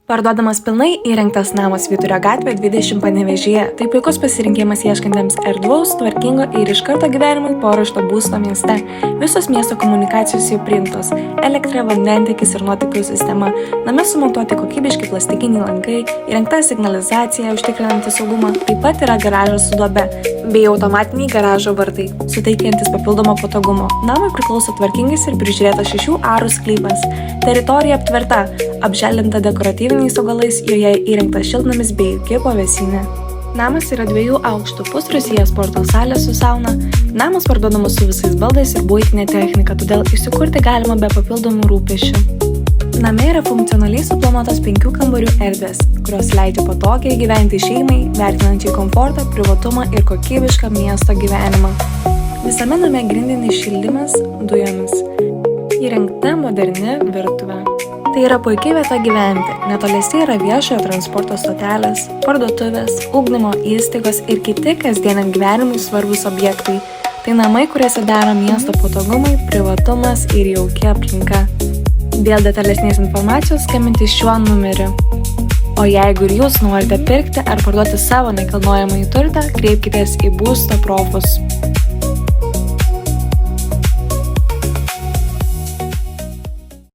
Parduodamas pilnai įrengtas namas Vyturio gatvė 20 Panevėžyje. Tai puikus pasirinkimas ieškantiems erdvaus, tvarkingo ir iš karto gyvenimui paruošto būsto mieste. Visos miesto komunikacijos jau priimtos – elektra, vandentiekis ir nuotekų sistema. Name sumontuoti kokybiški plastikiniai langai, įrengta signalizacija užtikrinanti saugumą. Taip pat yra garažas su duobe bei automatiniai garažo vartai, suteikiantis papildomo patogumo. Namui priklauso tvarkingas ir prižiūrėtas 6 arų sklypas. Teritorija aptverta, apželdinta dekoratyviniais augalais, joje įrengtas šiltnamis bei jauki pavėsinė. Namas yra 2 aukštų, pusrūsyje sporto salė su sauna. Namas parduodamas su visais baldais ir buitinė technika, todėl įsikurti galima be papildomų rūpesčių. Name yra funkcionaliai suplanuotos 5 kambarių erdvės, kurios leidžia patogiai gyventi šeimai, vertinančiai komfortą, privatumą ir kokybišką miesto gyvenimą. Visame name grindinis šildymas dujomis. Įrengta moderni virtuvė. Tai yra puikiai vieta gyventi. Netoliese yra viešojo transporto stotelės, parduotuvės, ugdymo įstaigos ir kiti kasdieniam gyvenimui svarbus objektai. Tai namai, kuriuose dera miesto patogumai, privatumas ir jauki aplinka. Dėl detalesnės informacijos skambinti šiuo numeriu. O jeigu ir jūs norite pirkti ar parduoti savo nekilnojamąjį turtą, kreipkitės į Būsto Profus.